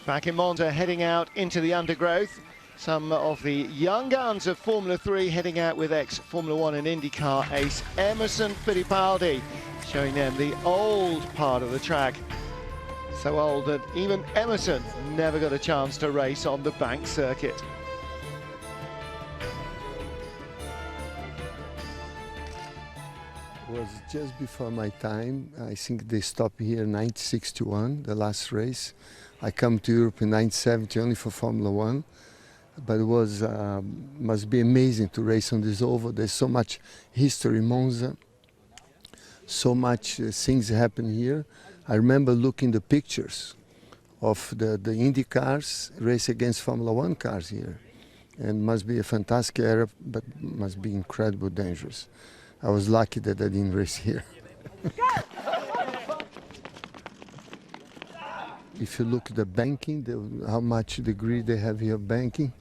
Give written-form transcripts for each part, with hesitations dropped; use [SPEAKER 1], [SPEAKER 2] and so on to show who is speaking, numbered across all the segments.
[SPEAKER 1] Back in Monza, heading out into the undergrowth. Some of the young guns of Formula 3 heading out with ex-Formula 1 and IndyCar ace Emerson Fittipaldi, showing them the old part of the track. So old that even Emerson never got a chance to race on the bank circuit.
[SPEAKER 2] It was just before my time. I think they stopped here in 1961, the last race. I come to Europe in 1970 only for Formula 1. But it was must be amazing to race on this oval. There's so much history in Monza, so much things happen here. I remember looking the pictures of the Indy cars race against Formula 1 cars here. And must be a fantastic era, but must be incredibly dangerous. I was lucky that I didn't race here. If you look at the banking, how much degree they have here banking,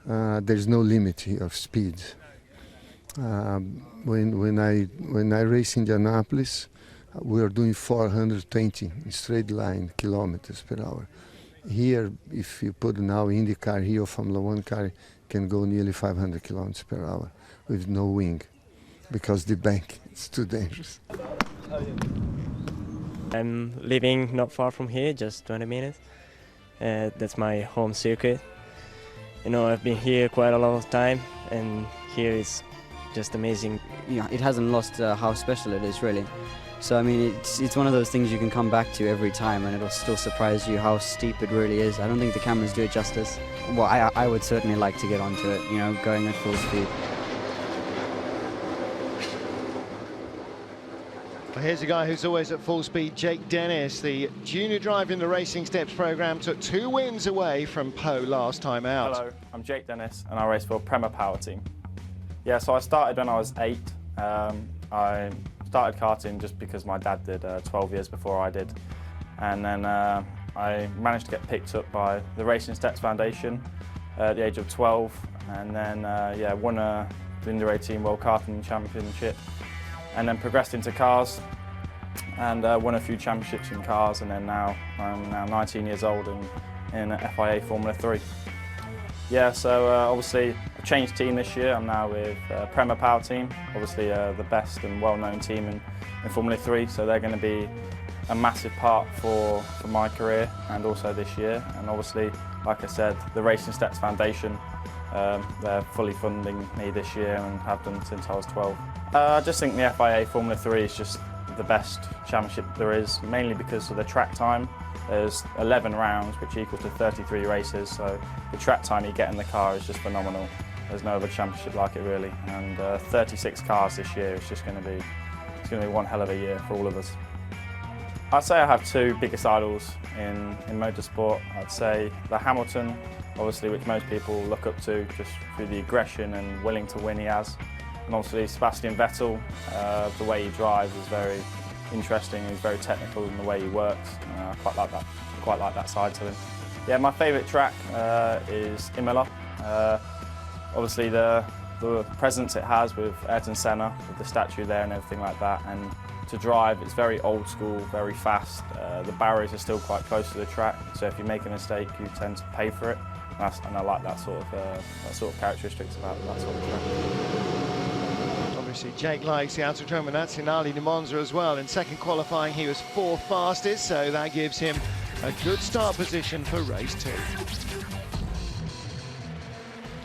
[SPEAKER 2] there's no limit here of speed. When I race in Indianapolis, we are doing 420 in straight line kilometers per hour. Here, if you put now Indy car here or Formula 1 car, can go nearly 500 kilometers per hour with no wing, because the bank is too dangerous.
[SPEAKER 3] I'm living not far from here, just 20 minutes. That's my home circuit. You know, I've been here quite a lot of time, and here is just amazing.
[SPEAKER 4] You know, it hasn't lost how special it is, really. So I mean, it's one of those things you can come back to every time, and it'll still surprise you how steep it really is. I don't think the cameras do it justice. Well, I would certainly like to get onto it, you know, going at full speed.
[SPEAKER 1] Well, here's a guy who's always at full speed, Jake Dennis. The junior driver in the Racing Steps programme took 2 wins away from Poe last time out.
[SPEAKER 5] Hello, I'm Jake Dennis and I race for Prema Power Team. Yeah, so I started when I was 8. I started karting just because my dad did 12 years before I did. And then I managed to get picked up by the Racing Steps Foundation at the age of 12. And then, yeah, won the Under 18 World Karting Championship. And then progressed into cars and won a few championships in cars, and then I'm now 19 years old and in FIA Formula 3. Yeah, so obviously I changed team this year. I'm now with Prema Power Team, obviously the best and well-known team in Formula 3, so they're going to be a massive part for my career and also this year. And obviously, like I said, the Racing Steps Foundation, they're fully funding me this year and have done since I was 12. I just think the FIA Formula 3 is just the best championship there is, mainly because of the track time. There's 11 rounds, which equals to 33 races, so the track time you get in the car is just phenomenal. There's no other championship like it, really. And 36 cars this year is just going to be one hell of a year for all of us. I'd say I have 2 biggest idols in motorsport. I'd say the Hamilton, obviously, which most people look up to just through the aggression and willing to win he has. And obviously Sebastian Vettel, the way he drives is very interesting. He's very technical in the way he works. I quite like that side to him. Yeah, my favourite track is Imola. Obviously the presence it has with Ayrton Senna, with the statue there and everything like that. And to drive, it's very old school, very fast. The barriers are still quite close to the track, so if you make a mistake, you tend to pay for it. And I like that sort of characteristics about that sort of track.
[SPEAKER 1] Obviously, Jake likes the Autodromo Nazionale di Monza as well. In second qualifying, he was 4th fastest, so that gives him a good start position for race 2.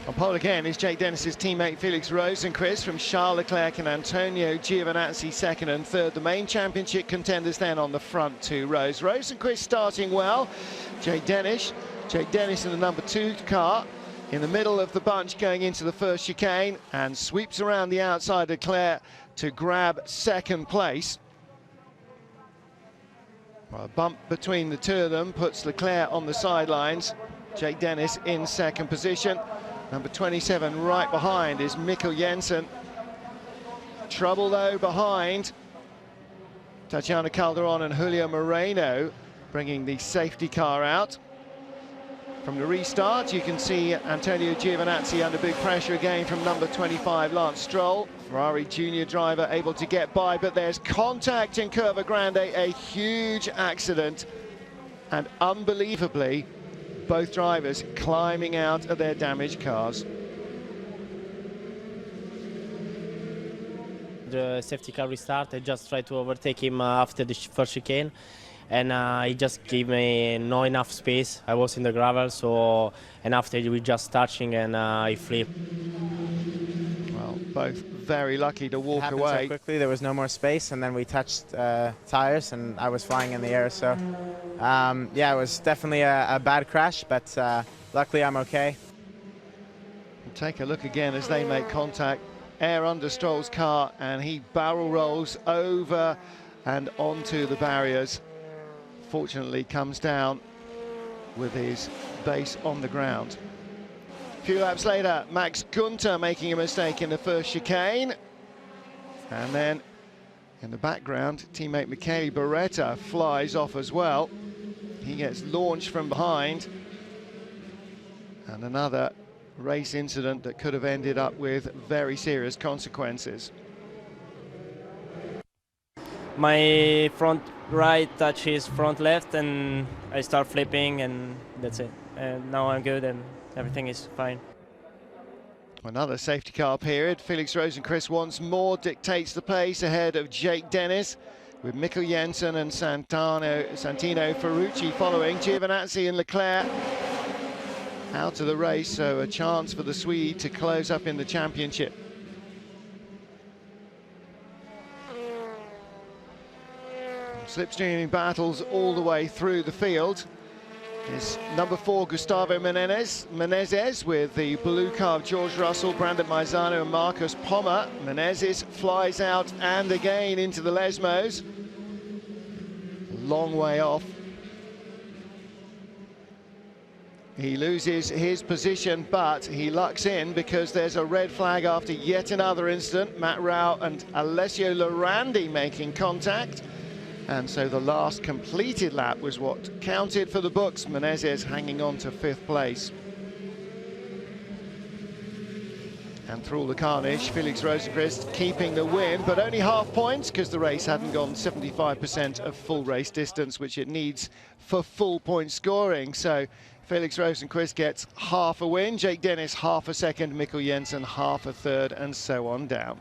[SPEAKER 1] On pole again is Jake Dennis's teammate Felix Rosenqvist from Charles Leclerc and Antonio Giovinazzi 2nd and 3rd. The main championship contenders then on the front 2 rows. Rosenqvist starting well. Jake Dennis in the number 2 car, in the middle of the bunch going into the first chicane, and sweeps around the outside of Leclerc to grab 2nd place. Well, a bump between the 2 of them puts Leclerc on the sidelines. Jake Dennis in 2nd position. Number 27 right behind is Mikkel Jensen. Trouble though behind. Tatiana Calderon and Julio Moreno bringing the safety car out. From the restart, you can see Antonio Giovinazzi under big pressure again from number 25, Lance Stroll. Ferrari junior driver able to get by, but there's contact in Curva Grande, a huge accident. And unbelievably, both drivers climbing out of their damaged cars.
[SPEAKER 6] The safety car restart, I just tried to overtake him after the first chicane, and he just gave me not enough space. I was in the gravel, so, and after we just touching, and he flipped.
[SPEAKER 1] Well, both very lucky to walk
[SPEAKER 7] happened
[SPEAKER 1] away.
[SPEAKER 7] so quickly, there was no more space, and then we touched tires, and I was flying in the air. So, yeah, it was definitely a bad crash, but luckily I'm okay.
[SPEAKER 1] Take a look again as they make contact. Air under Stroll's car, and he barrel rolls over and onto the barriers. Fortunately, comes down with his base on the ground. A few laps later, Max Günther making a mistake in the first chicane. And then in the background, teammate Michele Beretta flies off as well. He gets launched from behind. And another race incident that could have ended up with very serious consequences.
[SPEAKER 3] My front right touches front left, and I start flipping, and that's it. And now I'm good, and everything is fine.
[SPEAKER 1] Another safety car period. Felix Rosenqvist once more dictates the pace ahead of Jake Dennis, with Mikkel Jensen and Santino Ferrucci following. Giovinazzi and Leclerc out of the race, so a chance for the Swede to close up in the championship. Slipstreaming battles all the way through the field. Is number 4 Gustavo Menezes with the blue car of George Russell, Brandon Maizano and Marcus Pommer. Menezes flies out and again into the Lesmos. Long way off. He loses his position, but he lucks in because there's a red flag after yet another incident. Matt Rao and Alessio Lorandi making contact. And so the last completed lap was what counted for the books. Menezes hanging on to 5th place. And through all the carnage, Felix Rosenqvist keeping the win, but only half points because the race hadn't gone 75% of full race distance, which it needs for full point scoring. So Felix Rosenqvist gets half a win, Jake Dennis half a second, Mikkel Jensen half a third, and so on down.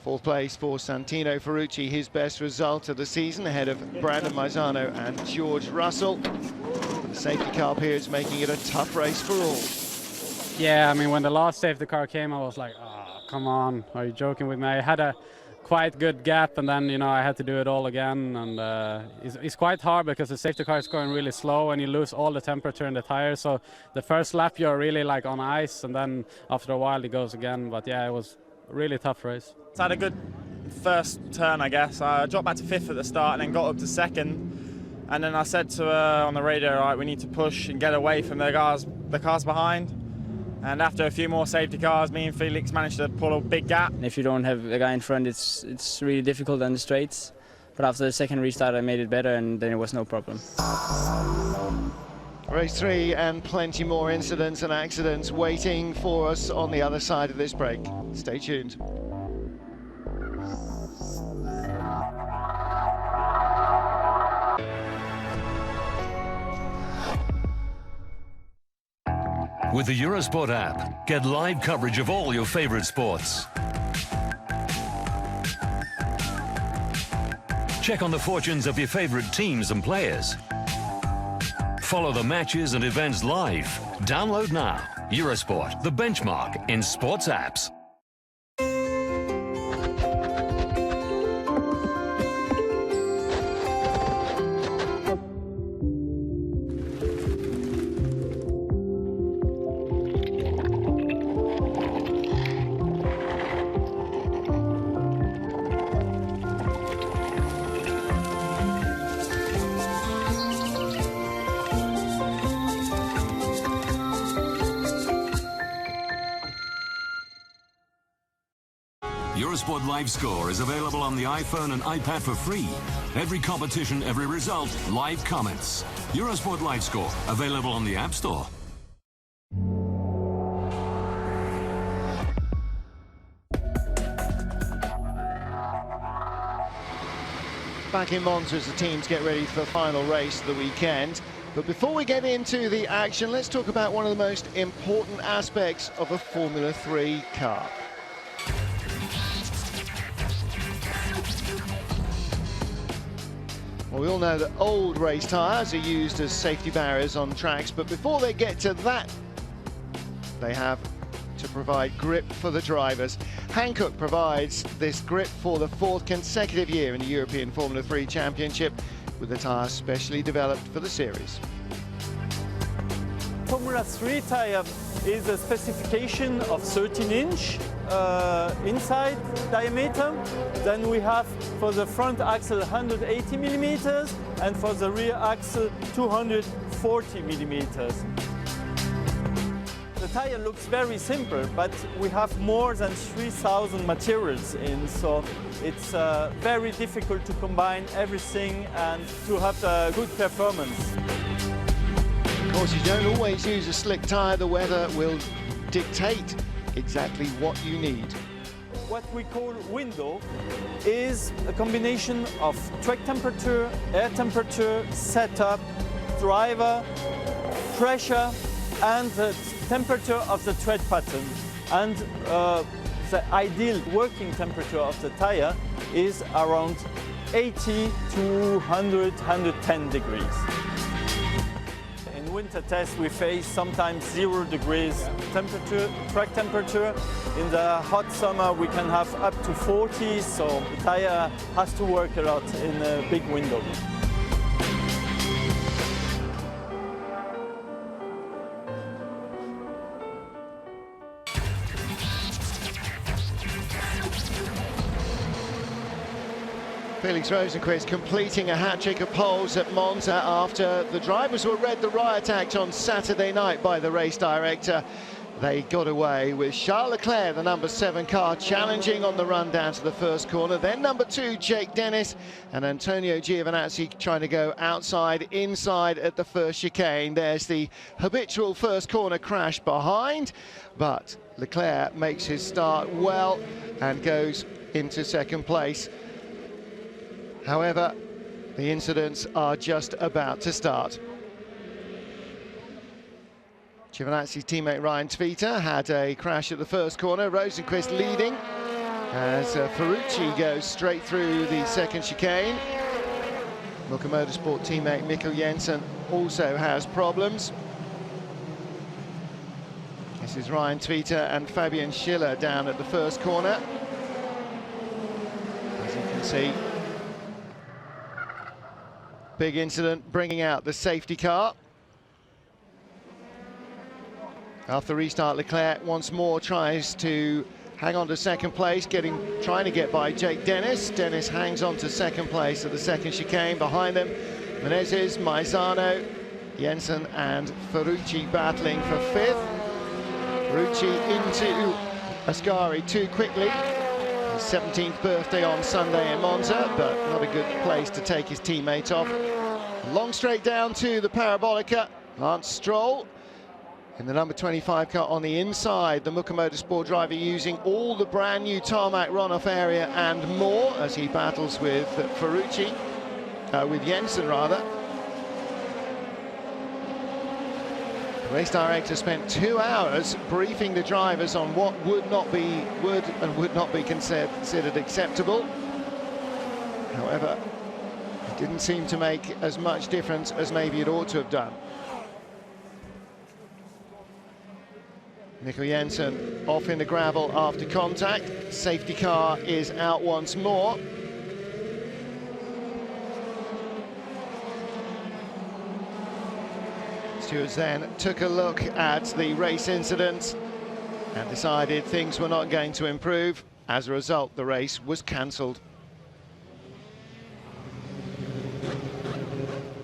[SPEAKER 1] 4th place for Santino Ferrucci, his best result of the season, ahead of Brandon Maizano and George Russell. The safety car periods making it a tough race for all.
[SPEAKER 8] Yeah, I mean, when the last safety car came, I was like, oh, come on, are you joking with me? I had a quite good gap, and then, you know, I had to do it all again, and it's quite hard because the safety car is going really slow and you lose all the temperature in the tires. So the first lap you're really like on ice, and then after a while it goes again. But yeah, it was a really tough race.
[SPEAKER 5] I had a good first turn, I guess. I dropped back to 5th at the start and then got up to 2nd. And then I said to her on the radio, all right, we need to push and get away from the cars behind. And after a few more safety cars, me and Felix managed to pull a big gap.
[SPEAKER 4] If you don't have a guy in front, it's really difficult on the straights. But after the second restart, I made it better, and then it was no problem.
[SPEAKER 1] Race 3 and plenty more incidents and accidents waiting for us on the other side of this break. Stay tuned.
[SPEAKER 9] With the Eurosport app, get live coverage of all your favorite sports. Check on the fortunes of your favorite teams and players. Follow the matches and events live. Download now. Eurosport, the benchmark in sports apps. Eurosport Live Score is available on the iPhone and iPad for free. Every competition, every result, live comments. Eurosport Live Score, available on the App Store.
[SPEAKER 1] back in Monza as the teams get ready for the final race of the weekend. But before we get into the action, let's talk about one of the most important aspects of a Formula 3 car. Well, we all know that old race tyres are used as safety barriers on tracks, but before they get to that, they have to provide grip for the drivers. Hankook provides this grip for the 4th consecutive year in the European Formula 3 Championship, with the tyre specially developed for the series.
[SPEAKER 10] Formula 3 tyre is a specification of 13-inch inside diameter. Then we have for the front axle 180 millimeters and for the rear axle 240 millimeters. The tyre looks very simple, but we have more than 3,000 materials in, so it's very difficult to combine everything and to have a good performance.
[SPEAKER 1] Of course, you don't always use a slick tyre. The weather will dictate exactly what you need.
[SPEAKER 10] What we call window is a combination of track temperature, air temperature, setup, driver, pressure, and the temperature of the tread pattern. And the ideal working temperature of the tire is around 80 to 100, 110 degrees. In winter tests we face sometimes 0 degrees temperature, track temperature. In the hot summer we can have up to 40, so the tire has to work a lot in a big window.
[SPEAKER 1] Felix Rosenqvist completing a hat-trick of poles at Monza after the drivers were read the riot act on Saturday night by the race director. They got away with Charles Leclerc, the number 7 car, challenging on the run down to the first corner. Then number 2, Jake Dennis, and Antonio Giovinazzi trying to go outside, inside at the first chicane. There's the habitual first corner crash behind, but Leclerc makes his start well and goes into second place. However, the incidents are just about to start. Giovinazzi's teammate Ryan Tvita had a crash at the first corner. Rosenqvist leading as Ferrucci goes straight through the second chicane. Milka Motorsport teammate Mikkel Jensen also has problems. This is Ryan Tvita and Fabian Schiller down at the first corner. As you can see, big incident bringing out the safety car. After restart, Leclerc once more tries to hang on to second place, trying to get by Jake Dennis. Dennis hangs on to second place at the second chicane. Behind them, Menezes, Maizano, Jensen and Ferrucci battling for 5th. Ferrucci into Ascari too quickly. His 17th birthday on Sunday in Monza, but not a good place to take his teammate off. Long straight down to the Parabolica. Lance Stroll in the number 25 car on the inside. The Milka Motorsport driver using all the brand new tarmac runoff area and more as he battles with Ferrucci, with Jensen rather. The race director spent 2 hours briefing the drivers on what would not be considered acceptable. However, it didn't seem to make as much difference as maybe it ought to have done. Mikkel Jensen off in the gravel after contact. Safety car is out once more. Stewards then took a look at the race incident and decided things were not going to improve. As a result, the race was cancelled.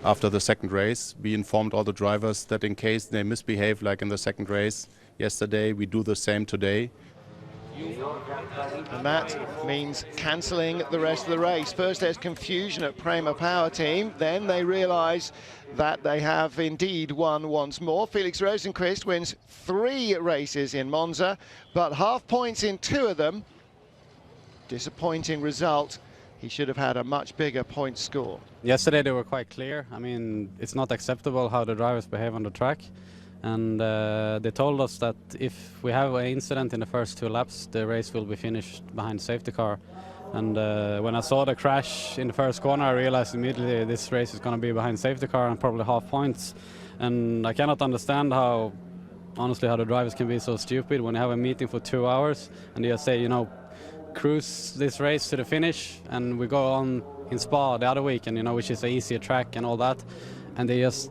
[SPEAKER 11] After the second race, we informed all the drivers that in case they misbehave like in the second race yesterday, we do the same today.
[SPEAKER 1] And that means cancelling the rest of the race. First there's confusion at Prema Power Team, then they realise that they have indeed won once more. Felix Rosenqvist wins 3 races in Monza, but half points in 2 of them. Disappointing result. he should have had a much bigger point score.
[SPEAKER 8] Yesterday they were quite clear. I mean, it's not acceptable how the drivers behave on the track. And they told us that if we have an incident in the first 2 laps, the race will be finished behind safety car. And when I saw the crash in the first corner, I realized immediately this race is going to be behind safety car and probably half points. And I cannot understand how, honestly, how the drivers can be so stupid when they have a meeting for 2 hours and they just say, you know, cruise this race to the finish, and we go on in Spa the other week, and you know, which is an easier track and all that, and they just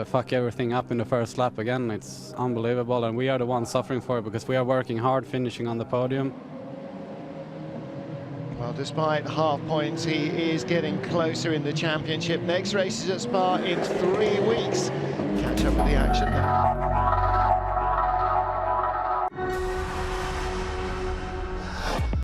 [SPEAKER 8] fuck everything up in the first lap again. It's unbelievable, and we are the ones suffering for it because we are working hard, finishing on the podium.
[SPEAKER 1] Well, despite half points, he is getting closer in the championship. Next race is at Spa in 3 weeks. Catch up with the action now.